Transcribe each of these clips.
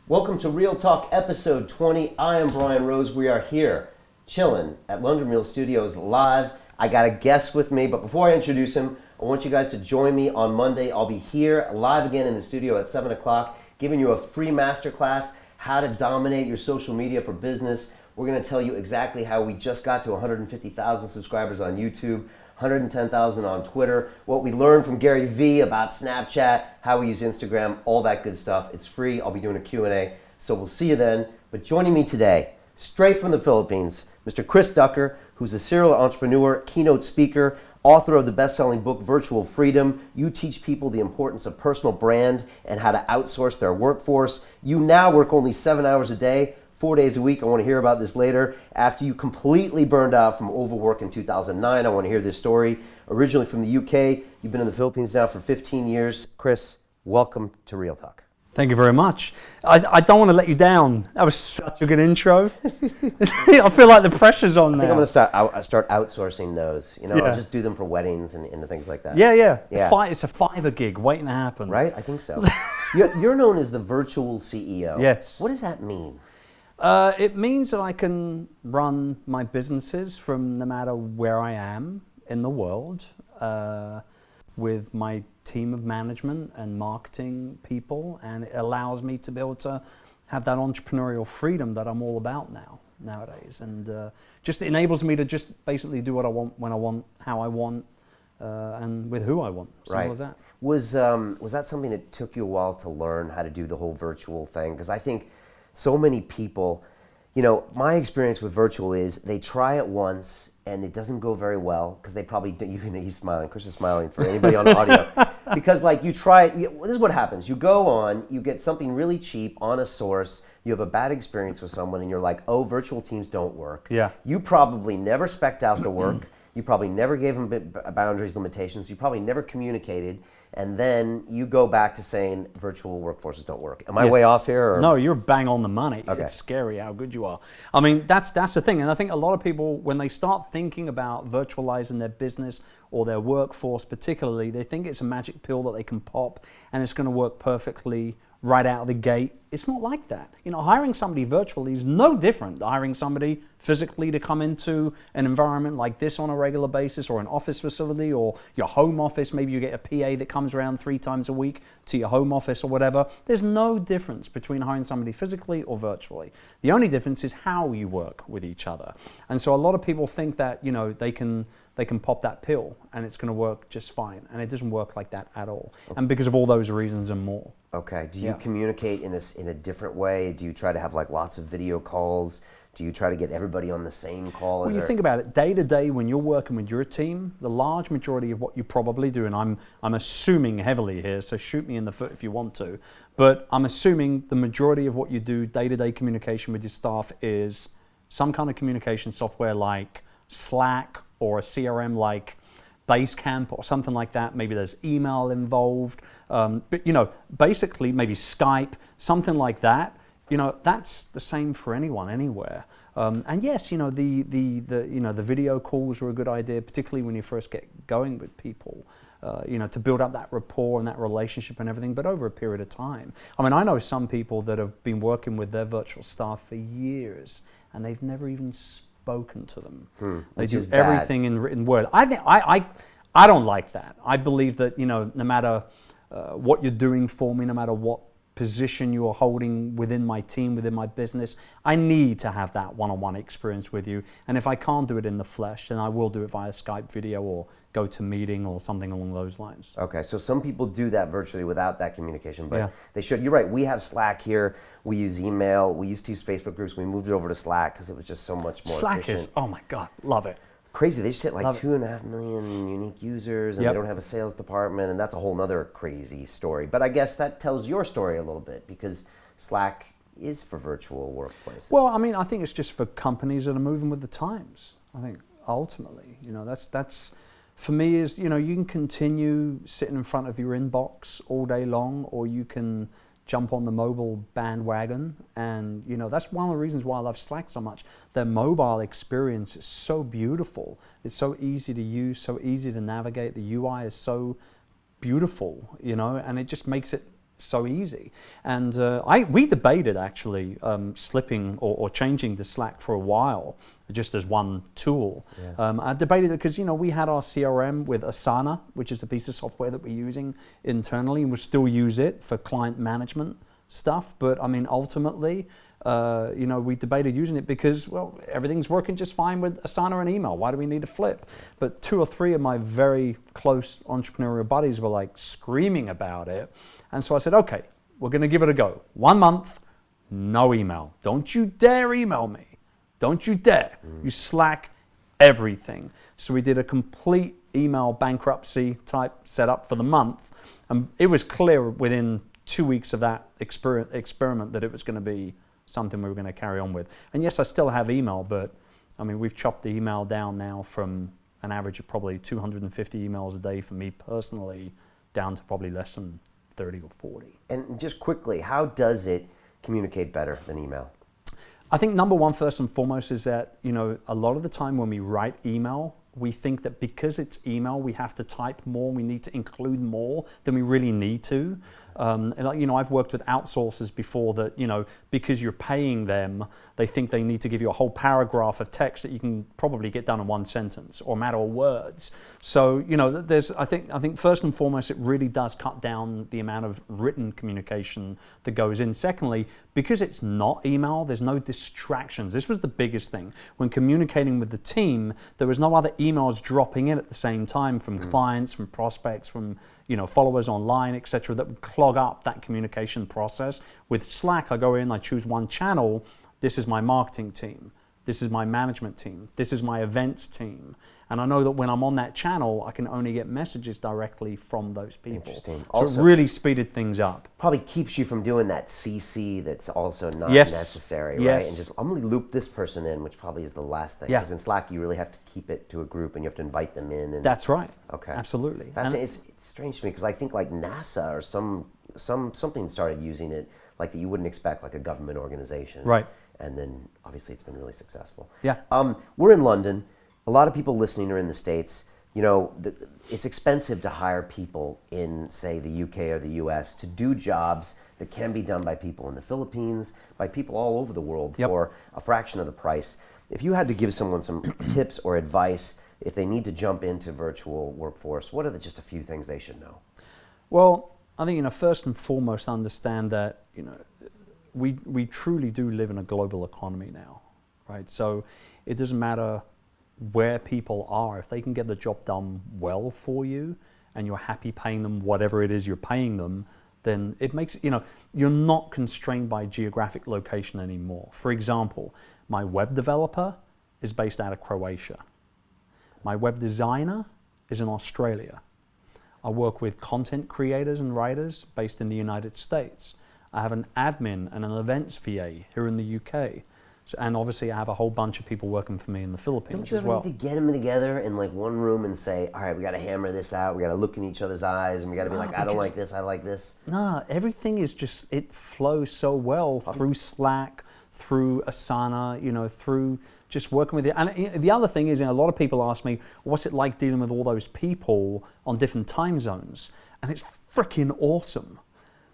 Welcome to Real Talk episode 20. I am Brian Rose. We are here, chilling at London Real Studios live. I got a guest with me, but before I introduce him, I want you guys to join me on Monday. I'll be here live again in the studio at 7 o'clock, giving you a free masterclass, how to dominate your social media for business. We're going to tell you exactly how we just got to 150,000 subscribers on YouTube, 110,000 on Twitter, what we learned from Gary Vee about Snapchat, how we use Instagram, all that good stuff. It's free. I'll be doing a Q&A, so we'll see you then. But joining me today, straight from the Philippines, Mr. Chris Ducker, who's a serial entrepreneur, keynote speaker, author of the best-selling book, Virtual Freedom. You teach people the importance of personal brand and how to outsource their workforce. You now work only 7 hours a day, 4 days a week. I want to hear about this later. After you completely burned out from overwork in 2009, I want to hear this story. Originally from the UK, you've been in the Philippines now for 15 years. Chris, welcome to Real Talk. Thank you very much. I don't want to let you down. That was such a good intro. I feel like the pressure's on now. I think I'm going to start outsourcing those. You know, I'll just do them for weddings and things like that. Yeah. It's a Fiverr gig waiting to happen. Right? I think so. You're known as the virtual CEO. Yes. What does that mean? It means that I can run my businesses from no matter where I am in the world with my team of management and marketing people, and it allows me to be able to have that entrepreneurial freedom that I'm all about nowadays, and just enables me to just basically do what I want, when I want, how I want, and with who I want. Simple as that. Was that something that took you a while to learn how to do the whole virtual thing? Because I think so many people, you know, my experience with virtual is they try it once and it doesn't go very well because they probably do. He's smiling. Chris is smiling for anybody on audio. Because like you try it, this is what happens. You go on, you get something really cheap on a source, you have a bad experience with someone and you're like, oh, virtual teams don't work. Yeah. You probably never spec'd out the work. You probably never gave them boundaries, limitations. You probably never communicated. And then you go back to saying virtual workforces don't work. Am I way off here? Or? No, you're bang on the money. Okay. It's scary how good you are. I mean, that's the thing. And I think a lot of people, when they start thinking about virtualizing their business or their workforce particularly, they think it's a magic pill that they can pop and it's going to work perfectly right out of the gate. It's not like that. You know, hiring somebody virtually is no different than hiring somebody physically to come into an environment like this on a regular basis, or an office facility, or your home office. Maybe you get a PA that comes around 3 times a week to your home office or whatever. There's no difference between hiring somebody physically or virtually. The only difference is how you work with each other. And so a lot of people think that, you know, they can pop that pill and it's going to work just fine. And it doesn't work like that at all. Okay. And because of all those reasons and more. Okay. Do you communicate in a different way? Do you try to have like lots of video calls? Do you try to get everybody on the same call? Well, you think about it, day to day when you're working with your team, the large majority of what you probably do, and I'm assuming heavily here, so shoot me in the foot if you want to, but I'm assuming the majority of what you do day-to-day communication with your staff is some kind of communication software like Slack or a CRM like Basecamp or something like that. Maybe there's email involved, but you know, basically maybe Skype, something like that. You know, that's the same for anyone, anywhere. And yes, you know, the video calls are a good idea, particularly when you first get going with people. You know, to build up that rapport and that relationship and everything, but over a period of time. I mean, I know some people that have been working with their virtual staff for years, and they've never even spoken to them. They do everything in written word. I don't like that. I believe that, you know, no matter what you're doing for me, no matter what position you're holding within my team, within my business, I need to have that one-on-one experience with you. And if I can't do it in the flesh, then I will do it via Skype video or go to meeting or something along those lines. Okay, so some people do that virtually without that communication, but they should. You're right, we have Slack here, we use email, we used to use Facebook groups, we moved it over to Slack because it was just so much more Slack efficient. Is, oh my God, love it. Crazy, they just hit like 2.5 million unique users and they don't have a sales department, and that's a whole nother crazy story. But I guess that tells your story a little bit, because Slack is for virtual workplaces. Well, I mean, I think it's just for companies that are moving with the times. I think ultimately, you know, that's for me is, you know, you can continue sitting in front of your inbox all day long, or you can jump on the mobile bandwagon. And you know, that's one of the reasons why I love Slack so much. Their mobile experience is so beautiful. It's so easy to use, so easy to navigate. The UI is so beautiful, you know, and it just makes it so easy. And we debated actually slipping or changing to Slack for a while, just as one tool. Yeah. I debated it because we had our CRM with Asana, which is a piece of software that we're using internally, and we still use it for client management stuff. But I mean, ultimately, we debated using it because, well, everything's working just fine with Asana and email. Why do we need to flip? But 2 or 3 of my very close entrepreneurial buddies were like screaming about it. And so I said, okay, we're going to give it a go. 1 month, no email. Don't you dare email me. Don't you dare. You Slack everything. So we did a complete email bankruptcy type setup for the month. And it was clear within 2 weeks of that experiment that it was going to be something we were going to carry on with. And yes, I still have email, but I mean, we've chopped the email down now from an average of probably 250 emails a day for me personally down to probably less than 30 or 40. And just quickly, how does it communicate better than email? I think number one, first and foremost, is that, a lot of the time when we write email, we think that because it's email, we have to type more, we need to include more than we really need to. I've worked with outsourcers before that, because you're paying them, they think they need to give you a whole paragraph of text that you can probably get done in 1 sentence or a matter of words. So, I think first and foremost, it really does cut down the amount of written communication that goes in. Secondly, because it's not email, there's no distractions. This was the biggest thing. When communicating with the team, there was no other emails dropping in at the same time from clients, from prospects, from followers online, etc., that would clog up that communication process. With Slack, I go in, I choose one channel. This is my marketing team. This is my management team. This is my events team. And I know that when I'm on that channel, I can only get messages directly from those people. Interesting. So Also, it really speeded things up. Probably keeps you from doing that CC that's also not Yes. necessary, Yes. right? And just, I'm going to loop this person in, which probably is the last thing. Yeah. Because in Slack, you really have to keep it to a group and you have to invite them in. And That's right. Okay. Absolutely. It's strange to me because I think like NASA or something started using it like that you wouldn't expect, like a government organization. Right. And then obviously it's been really successful. Yeah. We're in London. A lot of people listening are in the States. It's expensive to hire people in, say, the UK or the US to do jobs that can be done by people in the Philippines, by people all over the world for a fraction of the price. If you had to give someone some tips or advice if they need to jump into virtual workforce, what are just a few things they should know? Well, I think, first and foremost, understand that, we truly do live in a global economy now, right? So it doesn't matter where people are. If they can get the job done well for you and you're happy paying them whatever it is you're paying them, then it makes, you're not constrained by geographic location anymore. For example, my web developer is based out of Croatia. My web designer is in Australia. I work with content creators and writers based in the United States. I have an admin and an events VA here in the UK. And obviously I have a whole bunch of people working for me in the Philippines as well. Don't you ever need to get them together in like one room and say, all right, we got to hammer this out. We got to look in each other's eyes and we got to be like, I don't like this, I like this. No, everything is just, it flows so well through Slack, through Asana, through just working with it. And the other thing is, a lot of people ask me, what's it like dealing with all those people on different time zones? And it's freaking awesome.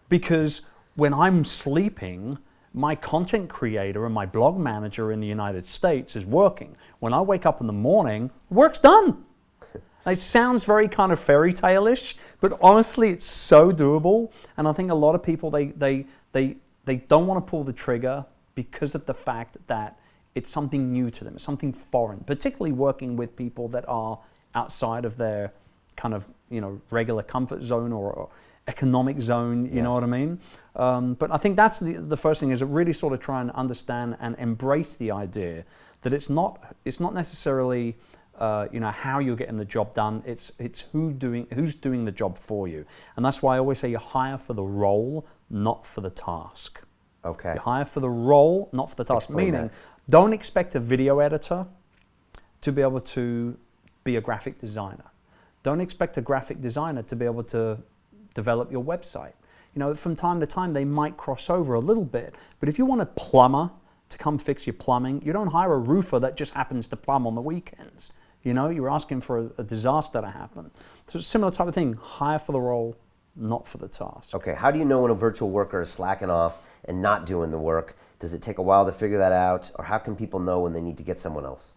Because when I'm sleeping, my content creator and my blog manager in the United States is working. When I wake up in the morning, work's done. It sounds very kind of fairy tale-ish, but honestly, it's so doable. And I think a lot of people, they don't want to pull the trigger because of the fact that it's something new to them, it's something foreign, particularly working with people that are outside of their kind of, regular comfort zone or economic zone, you know what I mean? But I think that's the first thing, is to really sort of try and understand and embrace the idea that it's not necessarily how you're getting the job done. It's who's doing the job for you, and that's why I always say you hire for the role, not for the task. Okay. You hire for the role, not for the task. Explain Meaning, that. don't expect a video editor to be able to be a graphic designer. Don't expect a graphic designer to be able to develop your website. From time to time they might cross over a little bit, but if you want a plumber to come fix your plumbing, you don't hire a roofer that just happens to plumb on the weekends. You're asking for a disaster to happen. So it's a similar type of thing. Hire for the role, not for the task. Okay, how do you know when a virtual worker is slacking off and not doing the work? Does it take a while to figure that out? Or how can people know when they need to get someone else?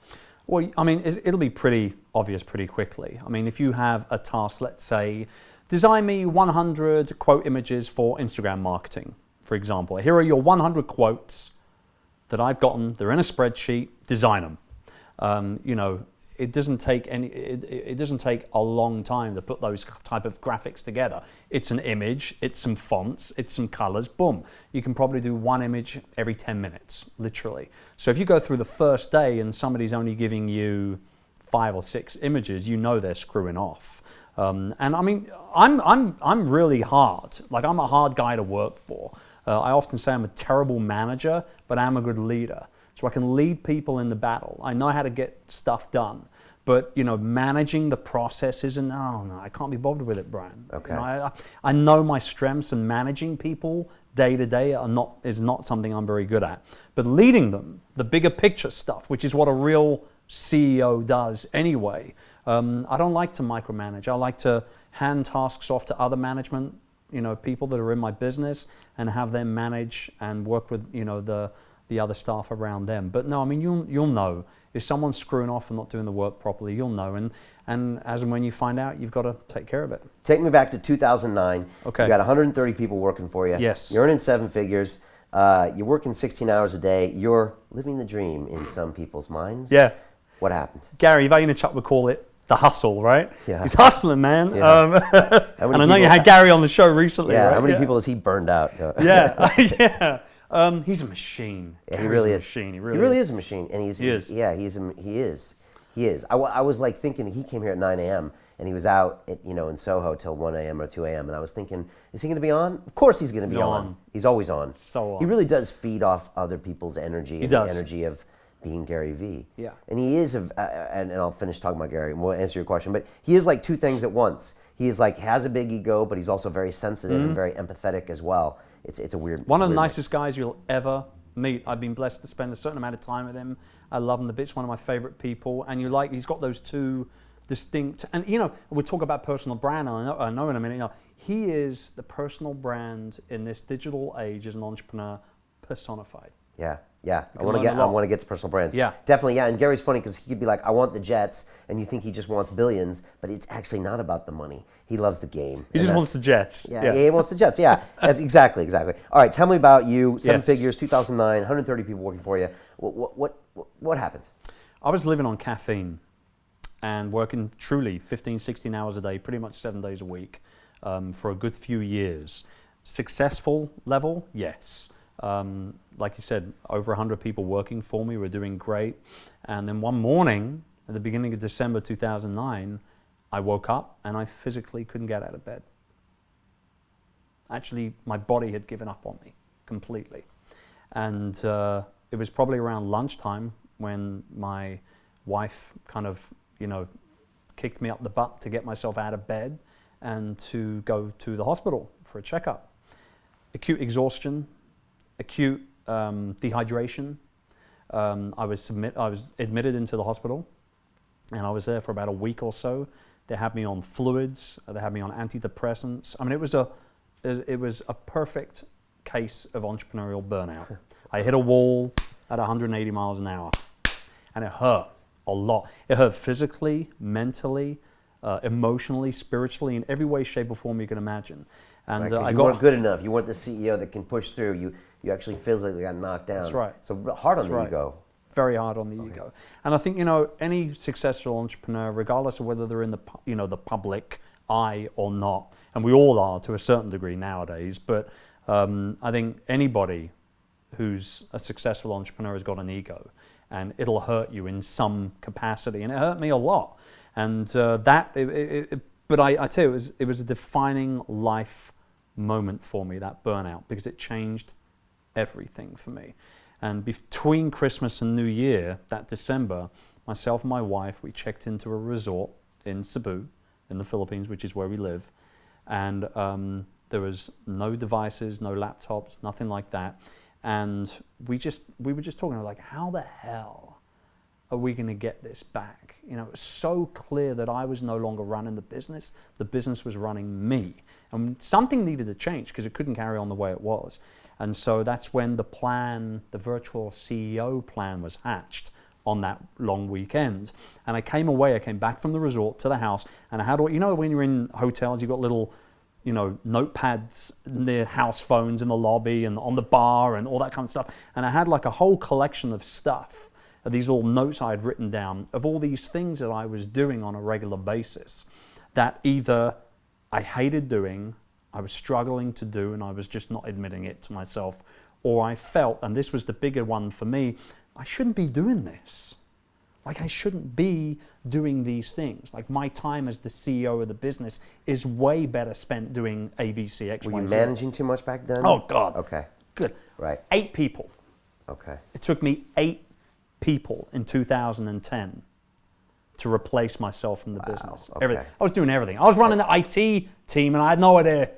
Well, I mean, it'll be pretty obvious pretty quickly. I mean, if you have a task, let's say, design me 100 quote images for Instagram marketing, for example. Here are your 100 quotes that I've gotten. They're in a spreadsheet. Design them. You know, it doesn't take it doesn't take a long time to put those type of graphics together. It's an image, it's some fonts, it's some colors, boom. You can probably do one image every 10 minutes, literally. So if you go through the first day and somebody's only giving you 5 or 6 images, you know they're screwing off. And I mean, I'm really hard. Like, I'm a hard guy to work for. I often say I'm a terrible manager, but I'm a good leader. So I can lead people in the battle. I know how to get stuff done. But, you know, managing the processes, and no, I can't be bothered with it, Brian. Okay. You know, I know my strengths, and managing people day to day is not something I'm very good at. But leading them, the bigger picture stuff, which is what a real CEO does anyway. I don't like to micromanage. I like to hand tasks off to other management, you know, people that are in my business, and have them manage and work with, you know, the other staff around them. But no, I mean, you'll know if someone's screwing off and not doing the work properly. You'll know, and as and when you find out, you've got to take care of it. Take me back to 2009. Okay. You got 130 people working for you. Yes. You're earning 7 figures. You're working 16 hours a day. You're living the dream in some people's minds. Yeah. What happened? Gary Vaynerchuk would call it the hustle, right? Yeah. He's hustling, man. Yeah. And I know you had Gary on the show recently, Yeah. right? How many people has he burned out? Yeah. Yeah. He's a machine. Yeah, he really is. Machine. He really is a machine, and he is. He is. I was like thinking, he came here at 9 a.m. and he was out at, you know, in Soho till 1 a.m. or 2 a.m. and I was thinking, is he going to be on? Of course he's going to be on. He's always on. So on. He really does feed off other people's energy. He does. The energy of being Gary Vee. Yeah. And he is, and I'll finish talking about Gary and we'll answer your question, but he is like two things at once. He is like, has a big ego, but he's also very sensitive and very empathetic as well. It's a weird. One of the nicest guys you'll ever meet. I've been blessed to spend a certain amount of time with him. I love him to bits. One of my favorite people. And he's got those two distinct. And you know, we'll talk about personal brand. I know in a minute. You know, he is the personal brand in this digital age as an entrepreneur personified. Yeah. I want to get to personal brands. Yeah. Definitely, yeah. And Gary's funny because he could be like, I want the jets, and you think he just wants billions, but it's actually not about the money. He loves the game. He just wants the jets. Yeah, he wants the jets. Yeah, that's exactly. All right, tell me about you. 7 figures, 2009, 130 people working for you. What happened? I was living on caffeine and working truly 15, 16 hours a day, pretty much 7 days a week, for a good few years. Successful level, yes. Like you said, over 100 people working for me. We're doing great. And then one morning, at the beginning of December 2009, I woke up and I physically couldn't get out of bed. Actually, my body had given up on me completely. And it was probably around lunchtime when my wife kind of, you know, kicked me up the butt to get myself out of bed and to go to the hospital for a checkup. Acute exhaustion, acute dehydration. I was admitted into the hospital, and I was there for about a week or so. They had me on fluids. They had me on antidepressants. I mean, it was a perfect case of entrepreneurial burnout. I hit a wall at 180 miles an hour, and it hurt a lot. It hurt physically, mentally, emotionally, spiritually, in every way, shape, or form you can imagine. And right, you weren't good enough. You weren't the CEO that can push through. You actually physically got knocked down. That's right. So hard on the ego. Very hard on the ego. And I think, you know, any successful entrepreneur, regardless of whether they're in the public eye or not, and we all are to a certain degree nowadays, but I think anybody who's a successful entrepreneur has got an ego, and it'll hurt you in some capacity. And it hurt me a lot. And but I tell you, it was a defining life moment for me, that burnout, because it changed everything for me. And between Christmas and New Year, that December, myself and my wife, we checked into a resort in Cebu, in the Philippines, which is where we live. And there was no devices, no laptops, nothing like that. And we were just talking, like, how the hell are we going to get this back? You know, it was so clear that I was no longer running the business was running me. And something needed to change because it couldn't carry on the way it was. And so that's when the virtual CEO plan was hatched on that long weekend. And I came back from the resort to the house, and I had, you know, when you're in hotels, you've got little, you know, notepads near house phones in the lobby and on the bar and all that kind of stuff. And I had like a whole collection of stuff, these little notes I had written down of all these things that I was doing on a regular basis that either I hated doing, I was struggling to do, and I was just not admitting it to myself, or I felt, and this was the bigger one for me, I shouldn't be doing this. Like, I shouldn't be doing these things. Like, my time as the CEO of the business is way better spent doing ABC, X, Were Y, you Z. managing too much back then? Oh, God. Okay. Good. Right. 8 people. Okay. It took me 8 people in 2010 to replace myself from the business. Okay. Everything. I was doing everything. I was running the IT team, and I had no idea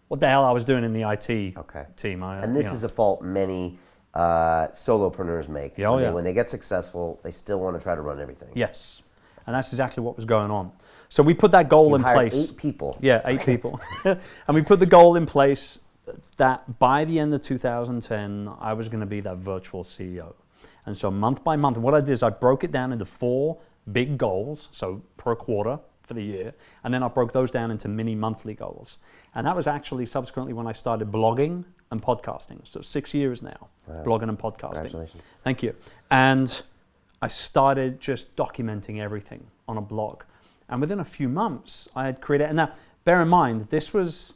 what the hell I was doing in the IT team. And this is a fault many solopreneurs make. When they get successful, they still want to try to run everything. Yes, and that's exactly what was going on. So we put that goal in place. 8 people. Yeah, 8 people. And we put the goal in place that by the end of 2010, I was going to be that virtual CEO. And so month by month, what I did is I broke it down into 4 big goals, so per quarter for the year, and then I broke those down into mini monthly goals. And that was actually subsequently when I started blogging and podcasting. So 6 years now, blogging and podcasting. Congratulations. Thank you. And I started just documenting everything on a blog. And within a few months, I had created, and now bear in mind, this was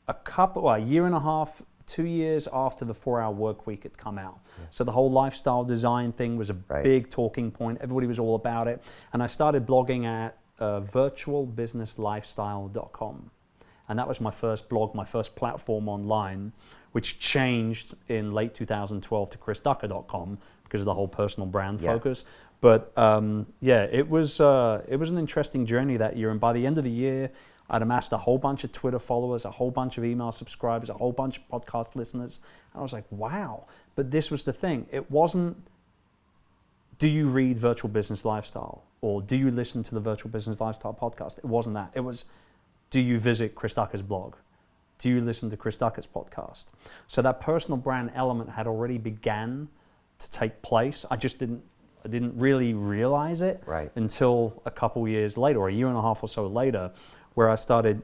a year and a half, 2 years after the 4-Hour Workweek had come out. Yeah. So the whole lifestyle design thing was a big talking point. Everybody was all about it. And I started blogging at virtualbusinesslifestyle.com. And that was my first blog, my first platform online, which changed in late 2012 to chrisducker.com because of the whole personal brand focus. But it was an interesting journey that year. And by the end of the year, I'd amassed a whole bunch of Twitter followers, a whole bunch of email subscribers, a whole bunch of podcast listeners. And I was like, wow. But this was the thing. It wasn't, do you read Virtual Business Lifestyle? Or do you listen to the Virtual Business Lifestyle podcast? It wasn't that. It was, do you visit Chris Ducker's blog? Do you listen to Chris Ducker's podcast? So that personal brand element had already began to take place. I didn't really realize it until a couple years later, or a year and a half or so later, where I started,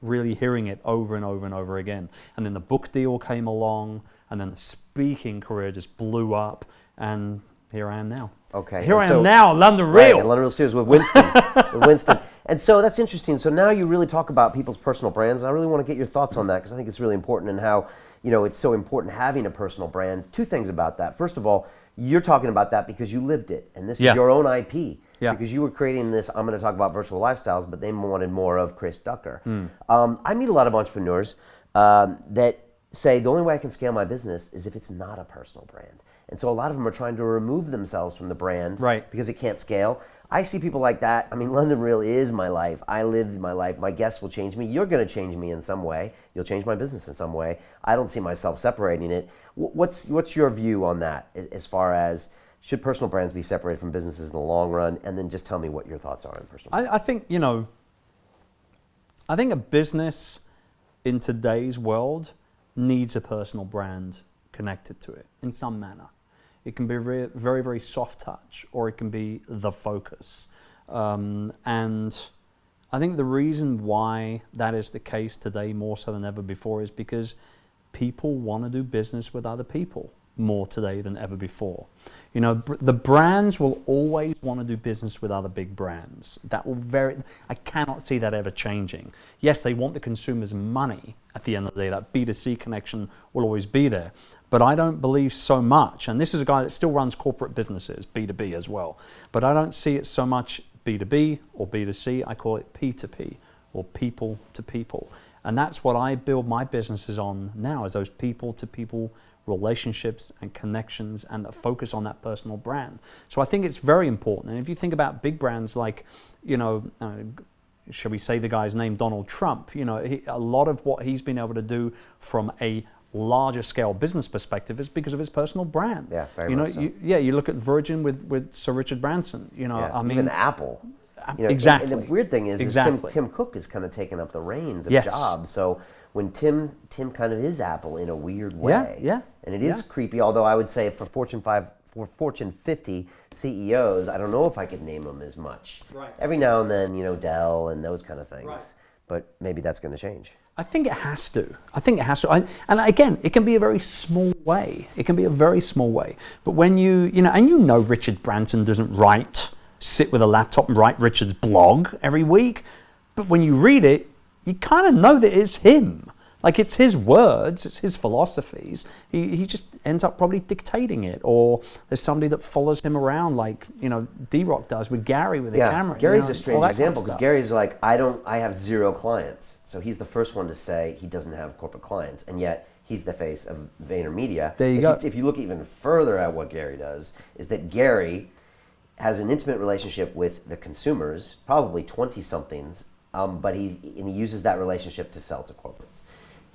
really hearing it over and over and over again. And then the book deal came along, and then the speaking career just blew up, and here I am now. Okay. Here I am now, London Real. London Real Studios with Winston. And so that's interesting. So now you really talk about people's personal brands, and I really want to get your thoughts on that because I think it's really important and how, it's so important having a personal brand. 2 things about that. First of all, you're talking about that because you lived it, and this is your own IP. Yeah. Because you were creating this, I'm going to talk about virtual lifestyles, but they wanted more of Chris Ducker. I meet a lot of entrepreneurs that say the only way I can scale my business is if it's not a personal brand. And so a lot of them are trying to remove themselves from the brand because it can't scale. I see people like that. I mean, London Real is my life. I live my life. My guests will change me. You're going to change me in some way. You'll change my business in some way. I don't see myself separating it. What's your view on that as far as should personal brands be separated from businesses in the long run? And then just tell me what your thoughts are on personal brands. I think, I think a business in today's world needs a personal brand connected to it in some manner. It can be very, very soft touch, or it can be the focus. And I think the reason why that is the case today more so than ever before is because people want to do business with other people more today than ever before. The brands will always want to do business with other big brands. I cannot see that ever changing. Yes, they want the consumer's money at the end of the day. That B2C connection will always be there. But I don't believe so much, and this is a guy that still runs corporate businesses, B2B as well, but I don't see it so much B2B or B2C. I call it P2P, or people to people. And that's what I build my businesses on now, is those people to people relationships and connections, and a focus on that personal brand. So I think it's very important. And if you think about big brands like, shall we say the guy's name, Donald Trump, a lot of what he's been able to do from a larger scale business perspective is because of his personal brand. Yeah, very much so. You look at Virgin with Sir Richard Branson. I mean, even Apple. Exactly. And the weird thing is Tim Cook is kind of taking up the reins of Jobs. So when Tim kind of is Apple in a weird way. And it is creepy, although I would say for Fortune 50 CEOs, I don't know if I could name them as much. Right. Every now and then, Dell and those kind of things. Right. But maybe that's going to change. I think it has to. And again, it can be a very small way. But when Richard Branson doesn't sit with a laptop and write Richard's blog every week. But when you read it, you kind of know that it's him. Like, it's his words, it's his philosophies. He just ends up probably dictating it. Or there's somebody that follows him around like, D-Rock does with Gary with the camera. Gary's a strange example because Gary's like, I have 0 clients. So he's the first one to say he doesn't have corporate clients. And yet he's the face of VaynerMedia. There you go. If you look even further at what Gary does, is that Gary has an intimate relationship with the consumers, probably 20-somethings, but he uses that relationship to sell to corporates.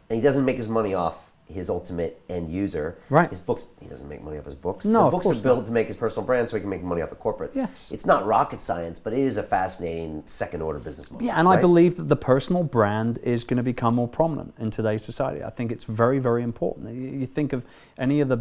And he doesn't make his money off his ultimate end user. Right. His books, he doesn't make money off his books. No, the books are built to make his personal brand so he can make money off the corporates. Yes. It's not rocket science, but it is a fascinating second-order business model. Yeah, and I believe that the personal brand is going to become more prominent in today's society. I think it's very, very important. You think of any of the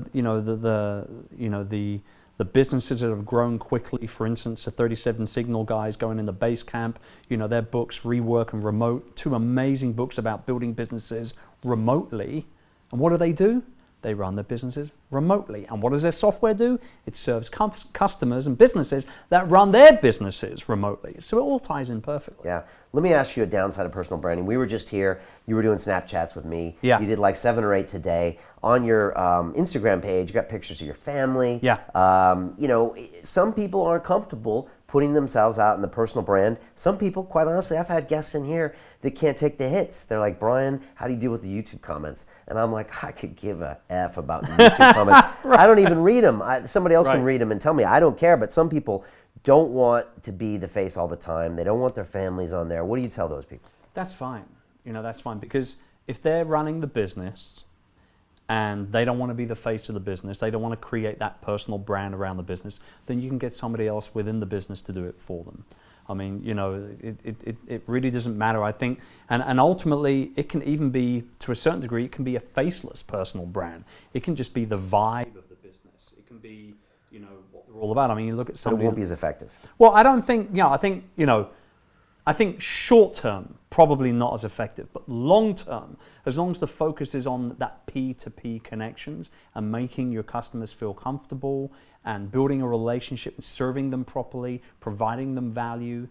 businesses that have grown quickly, for instance, the 37 Signal guys going in the base camp, their books, Rework and Remote, 2 amazing books about building businesses remotely. And what do? They run their businesses remotely. And what does their software do? It serves customers and businesses that run their businesses remotely. So it all ties in perfectly. Yeah. Let me ask you a downside of personal branding. We were just here. You were doing Snapchats with me. Yeah. You did like 7 or 8 today. On your Instagram page, you got pictures of your family. Yeah. Some people aren't comfortable putting themselves out in the personal brand. Some people, quite honestly, I've had guests in here that can't take the hits. They're like, Brian, how do you deal with the YouTube comments? And I'm like, I could give a F about the YouTube comments. Right. I don't even read them. Somebody else can read them and tell me. I don't care, but some people don't want to be the face all the time. They don't want their families on there. What do you tell those people? That's fine. That's fine, because if they're running the business and they don't want to be the face of the business, they don't want to create that personal brand around the business, then you can get somebody else within the business to do it for them. I mean, it really doesn't matter, I think. And ultimately, it can even be, to a certain degree, it can be a faceless personal brand. It can just be the vibe of the business. It can be, what they're all about. I mean, you look at somebody... But it won't be as effective. Well, I don't think, I think short term, probably not as effective, but long term, as long as the focus is on that P2P connections and making your customers feel comfortable and building a relationship and serving them properly, providing them value,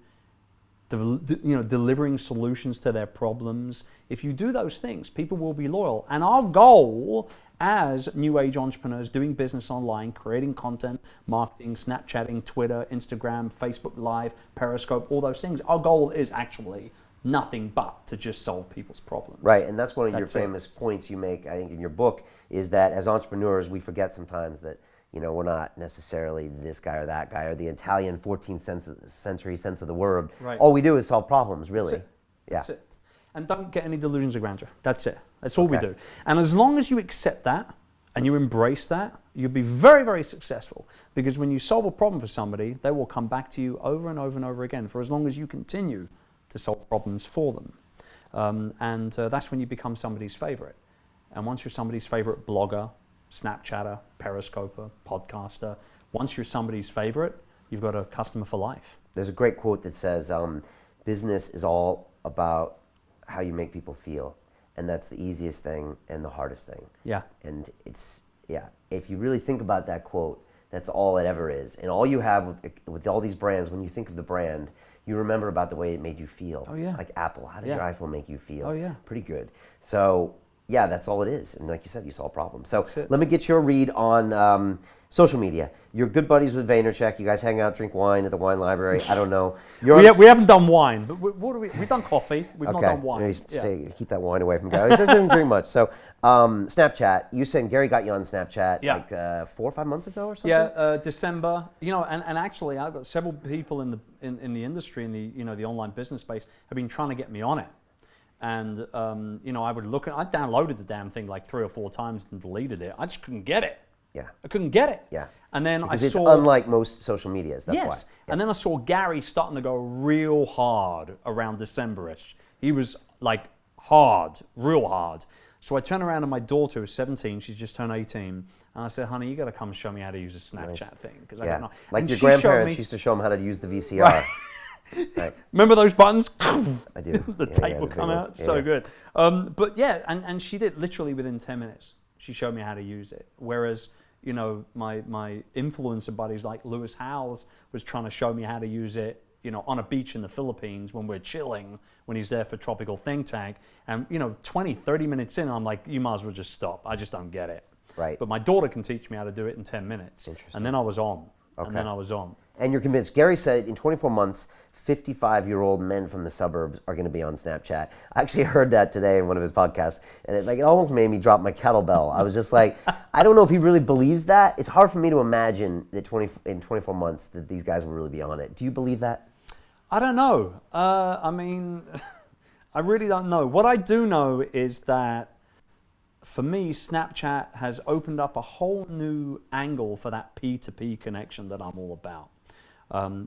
delivering solutions to their problems. If you do those things, people will be loyal. And our goal as new age entrepreneurs doing business online, creating content, marketing, Snapchatting, Twitter, Instagram, Facebook Live, Periscope, all those things, our goal is actually nothing but to just solve people's problems. Right, and that's one of your famous points you make, I think, in your book, is that as entrepreneurs, we forget sometimes that we're not necessarily this guy or that guy or the Italian 14th century sense of the word. Right. All we do is solve problems, really. That's it. That's it. And don't get any delusions of grandeur. That's it. That's all we do. And as long as you accept that and you embrace that, you'll be very, very successful. Because when you solve a problem for somebody, they will come back to you over and over and over again for as long as you continue to solve problems for them. That's when you become somebody's favorite. And once you're somebody's favorite blogger, Snapchatter, Periscoper, podcaster, once you're somebody's favorite, you've got a customer for life. There's a great quote that says, business is all about how you make people feel. And that's the easiest thing and the hardest thing. Yeah. And if you really think about that quote, that's all it ever is. And all you have with all these brands, when you think of the brand, you remember about the way it made you feel. Oh, yeah. Like Apple, how does your iPhone make you feel? Oh, yeah. Pretty good. So, yeah, that's all it is. And like you said, you solve problems. So let me get your read on social media. You're good buddies with Vaynerchuk. You guys hang out, drink wine at the wine library. I don't know. We haven't done wine, but we've done coffee. We've not done wine. Say, keep that wine away from guys. He doesn't drink much. So Snapchat, you said Gary got you on Snapchat like 4 or 5 months ago or something? Yeah, December. And actually I've got several people in the industry, in the the online business space, have been trying to get me on it. And I would look at. I downloaded the damn thing like 3 or 4 times and deleted it. I just couldn't get it. Yeah. I couldn't get it. Yeah. And then because I saw. it's unlike most social medias. That's why. Yes. And then I saw Gary starting to go real hard around December-ish. He was like hard, real hard. So I turned around and my daughter was 17. She's just turned 18. And I said, honey, you got to come show me how to use a Snapchat thing. Because I don't know. Like and your grandparents used to show them how to use the VCR. Right. Right. Remember those buttons? I do. The tape would come out. So good. But yeah, and she did literally within 10 minutes. She showed me how to use it. Whereas, my influencer buddies like Lewis Howes was trying to show me how to use it, on a beach in the Philippines when we're chilling, when he's there for Tropical Think Tank. And, 20, 30 minutes in, I'm like, you might as well just stop. I just don't get it. Right. But my daughter can teach me how to do it in 10 minutes. Interesting. And then I was on. Okay. And then I was on. And you're convinced. Gary said in 24 months, 55-year-old men from the suburbs are going to be on Snapchat. I actually heard that today in one of his podcasts, and it almost made me drop my kettlebell. I was just like, I don't know if he really believes that. It's hard for me to imagine that in 24 months that these guys will really be on it. Do you believe that? I don't know. I really don't know. What I do know is that for me, Snapchat has opened up a whole new angle for that P2P connection that I'm all about.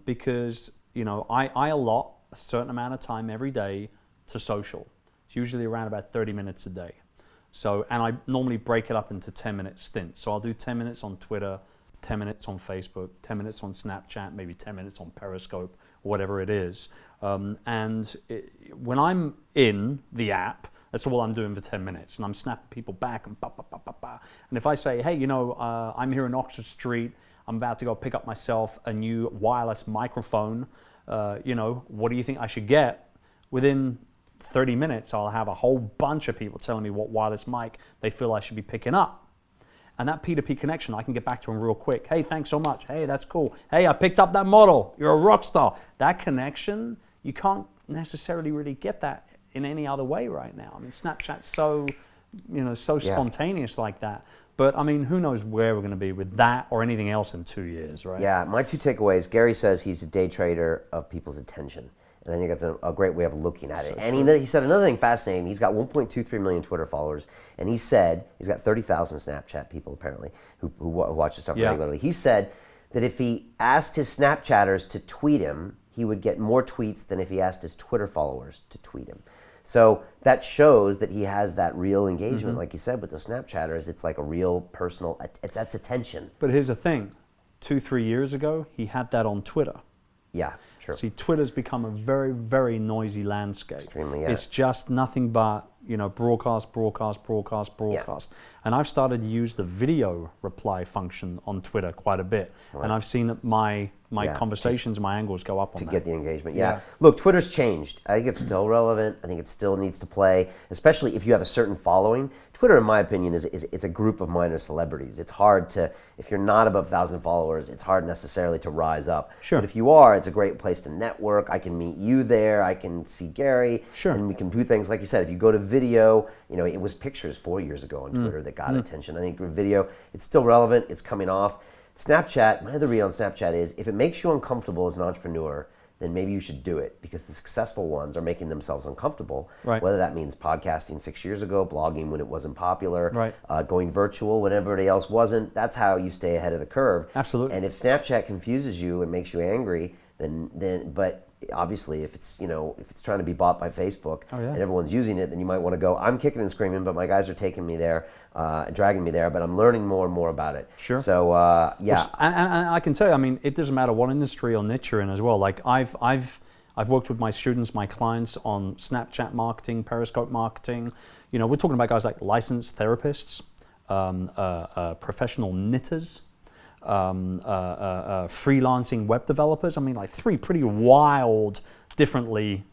Because, I allot a certain amount of time every day to social. It's usually around about 30 minutes a day. So, and I normally break it up into 10-minute stints. So I'll do 10 minutes on Twitter, 10 minutes on Facebook, 10 minutes on Snapchat, maybe 10 minutes on Periscope, whatever it is. When I'm in the app, that's all I'm doing for 10 minutes. And I'm snapping people back and ba, ba, ba, ba, ba. And if I say, hey, I'm here in Oxford Street, I'm about to go pick up myself a new wireless microphone, what do you think I should get? Within 30 minutes, I'll have a whole bunch of people telling me what wireless mic they feel I should be picking up. And that P2P connection, I can get back to them real quick. Hey, thanks so much. Hey, that's cool. Hey, I picked up that model. You're a rock star. That connection, you can't necessarily really get that in any other way right now. I mean, Snapchat's so spontaneous like that. But I mean, who knows where we're going to be with that or anything else in 2 years, right? Yeah, my 2 takeaways. Gary says he's a day trader of people's attention. And I think that's a great way of looking at it. And he said another thing fascinating. He's got 1.23 million Twitter followers. And he said, he's got 30,000 Snapchat people apparently who watch his stuff regularly. He said that if he asked his Snapchatters to tweet him, he would get more tweets than if he asked his Twitter followers to tweet him. So that shows that he has that real engagement, like you said, with the Snapchatters. It's like a real personal, that's attention. But here's the thing. 2-3 years ago, he had that on Twitter. Yeah, true. See, Twitter's become a very, very noisy landscape. Extremely, yeah. It's just nothing but, broadcast. Yeah. And I've started to use the video reply function on Twitter quite a bit. Right. And I've seen that my conversations, my angles go up on that. To get the engagement, yeah. Look, Twitter's changed. I think it's still relevant. I think it still needs to play, especially if you have a certain following. Twitter, in my opinion, it's a group of minor celebrities. It's hard to, if you're not above 1,000 followers, it's hard necessarily to rise up. Sure. But if you are, it's a great place to network. I can meet you there. I can see Gary. Sure. And we can do things, like you said, if you go to video, it was pictures 4 years ago on Twitter that got attention. I think video, it's still relevant. It's coming off. Snapchat, my other read on Snapchat is, if it makes you uncomfortable as an entrepreneur, then maybe you should do it, because the successful ones are making themselves uncomfortable. Right. Whether that means podcasting 6 years ago, blogging when it wasn't popular, right. Going virtual when everybody else wasn't. That's how you stay ahead of the curve. Absolutely. And if Snapchat confuses you and makes you angry, but obviously if it's trying to be bought by Facebook and everyone's using it, then you might want to go, I'm kicking and screaming, but my guys are taking me there, dragging me there, but I'm learning more and more about it. Sure. So yeah. And I can tell you, I mean, it doesn't matter what industry or niche you're in as well. Like I've worked with my students, my clients on Snapchat marketing, Periscope marketing. We're talking about guys like licensed therapists, professional knitters, freelancing web developers. I mean, like 3 pretty wild, differently,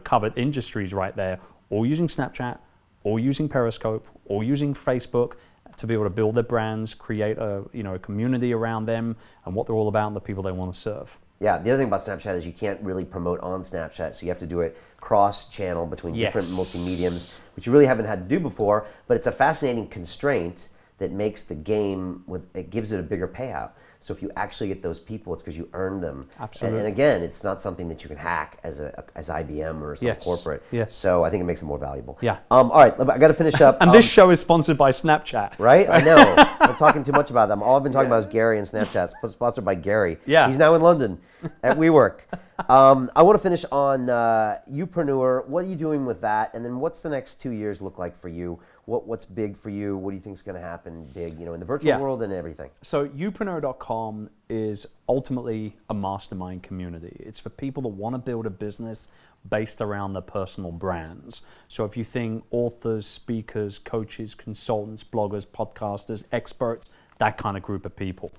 covered industries right there, all using Snapchat, all using Periscope, all using Facebook to be able to build their brands, create a community around them and what they're all about and the people they want to serve. Yeah, the other thing about Snapchat is you can't really promote on Snapchat, so you have to do it cross-channel between different multi-mediums, which you really haven't had to do before, but it's a fascinating constraint that makes the game, it gives it a bigger payout. So if you actually get those people, it's because you earned them. Absolutely. And again, it's not something that you can hack as IBM or some corporate. Yes. So I think it makes it more valuable. Yeah. All right, I got to finish up. And this show is sponsored by Snapchat. Right? I know. I'm talking too much about them. All I've been talking about is Gary and Snapchat. It's sponsored by Gary. Yeah. He's now in London at WeWork. I want to finish on Youpreneur. What are you doing with that? And then what's the next 2 years look like for you? What's big for you? What do you think is going to happen big, in the virtual world and everything? So Youpreneur.com is ultimately a mastermind community. It's for people that want to build a business based around their personal brands. So if you think authors, speakers, coaches, consultants, bloggers, podcasters, experts, that kind of group of people,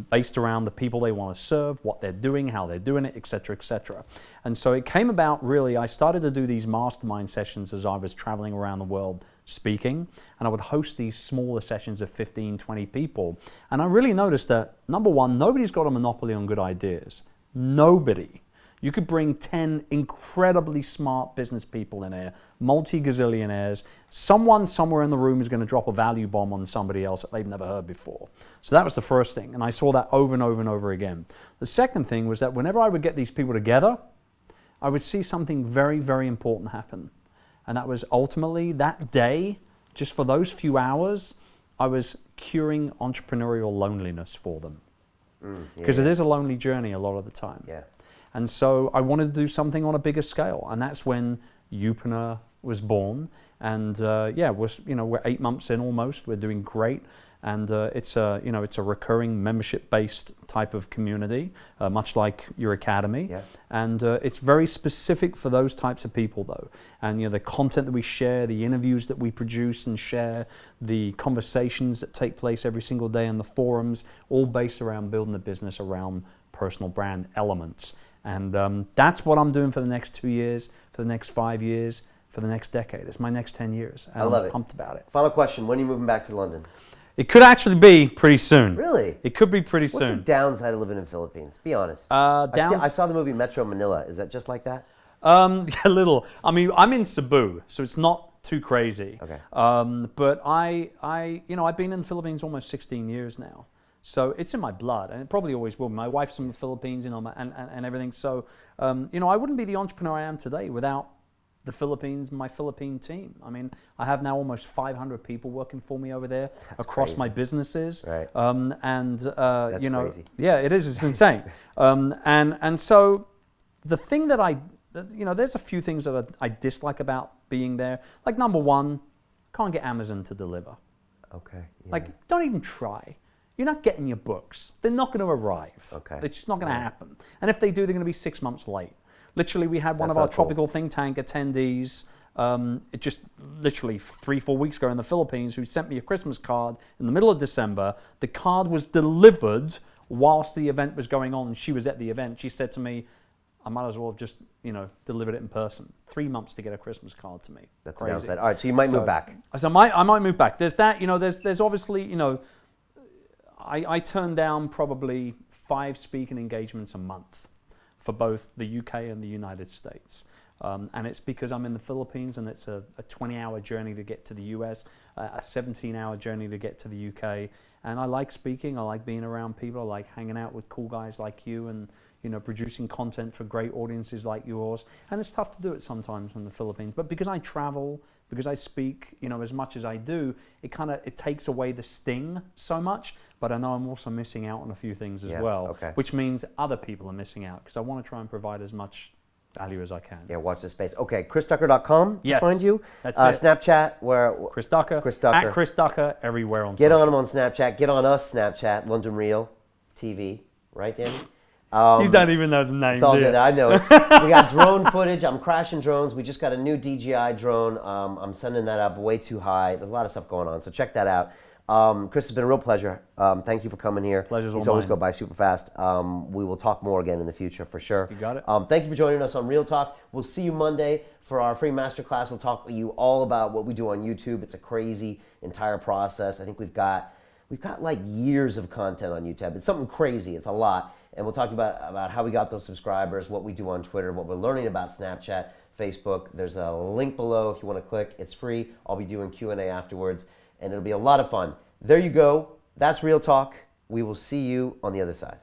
based around the people they want to serve, what they're doing, how they're doing it, et cetera, et cetera. And so it came about really, I started to do these mastermind sessions as I was traveling around the world speaking, and I would host these smaller sessions of 15, 20 people. And I really noticed that, number one, nobody's got a monopoly on good ideas. Nobody. You could bring 10 incredibly smart business people in here, multi-gazillionaires. Someone somewhere in the room is going to drop a value bomb on somebody else that they've never heard before. So that was the first thing, and I saw that over and over and over again. The second thing was that whenever I would get these people together, I would see something very, very important happen. And that was ultimately that day, just for those few hours, I was curing entrepreneurial loneliness for them. Because it is a lonely journey a lot of the time. Yeah. And so I wanted to do something on a bigger scale, and that's when Youpreneur was born. And we're 8 months in almost. We're doing great, and it's a recurring membership-based type of community, much like your academy. Yeah. And it's very specific for those types of people, though. And the content that we share, the interviews that we produce and share, the conversations that take place every single day in the forums, all based around building a business around personal brand elements. And that's what I'm doing for the next 2 years, for the next 5 years, for the next decade. It's my next 10 years. And I love I'm it. pumped about it. Final question. When are you moving back to London? It could actually be pretty soon. Really? It could be pretty What's soon. the downside of living in the Philippines? Be honest. I saw the movie Metro Manila. Is that just like that? A little. I mean, I'm in Cebu, so it's not too crazy. Okay. But I've been in the Philippines almost 16 years now. So it's in my blood, and it probably always will. My wife's from the Philippines, and everything. So, I wouldn't be the entrepreneur I am today without the Philippines, my Philippine team. I mean, I have now almost 500 people working for me over there. That's across crazy. my businesses. Right. That's crazy. Yeah, it is. It's insane. And so the thing that there's a few things that I dislike about being there. Like number one, can't get Amazon to deliver. Okay. Yeah. Like, don't even try. You're not getting your books. They're not going to arrive. Okay. It's just not going to happen. And if they do, they're going to be 6 months late. Literally, we had one That's of our not cool. tropical think tank attendees, it just literally 3-4 weeks ago in the Philippines, who sent me a Christmas card in the middle of December. The card was delivered whilst the event was going on, and she was at the event. She said to me, I might as well have just, delivered it in person. 3 months to get a Christmas card to me. That's crazy. the downside. All right, so you might move back. So I might move back. There's that, there's obviously, I turn down probably 5 speaking engagements a month for both the UK and the United States. And it's because I'm in the Philippines, and it's a 20-hour journey to get to the US, a 17-hour journey to get to the UK. And I like speaking, I like being around people, I like hanging out with cool guys like you, and producing content for great audiences like yours. And it's tough to do it sometimes in the Philippines. But because I travel, because I speak, as much as I do, it takes away the sting so much. But I know I'm also missing out on a few things as well, okay. which means other people are missing out, because I want to try and provide as much value as I can. Yeah, watch this space. Okay, ChrisDucker.com to Yes, find you. that's it. Snapchat, where Chris Ducker, Chris Ducker. at Chris Ducker, everywhere on get social. on him on Snapchat. Get on us Snapchat, London Real TV, right, Danny? You don't even know the name, It's all do you? good. I know it. We got drone footage. I'm crashing drones. We just got a new DJI drone. I'm sending that up way too high. There's a lot of stuff going on, so check that out. Chris, it's been a real pleasure. Thank you for coming here. Pleasure's all These always mine. go by super fast. We will talk more again in the future for sure. You got it. Thank you for joining us on Real Talk. We'll see you Monday for our free masterclass. We'll talk to you all about what we do on YouTube. It's a crazy entire process. I think we've got like years of content on YouTube. It's something crazy. It's a lot. And we'll talk about how we got those subscribers, what we do on Twitter, what we're learning about Snapchat, Facebook. There's a link below if you want to click. It's free. I'll be doing Q&A afterwards, and it'll be a lot of fun. There you go. That's real talk. We will see you on the other side.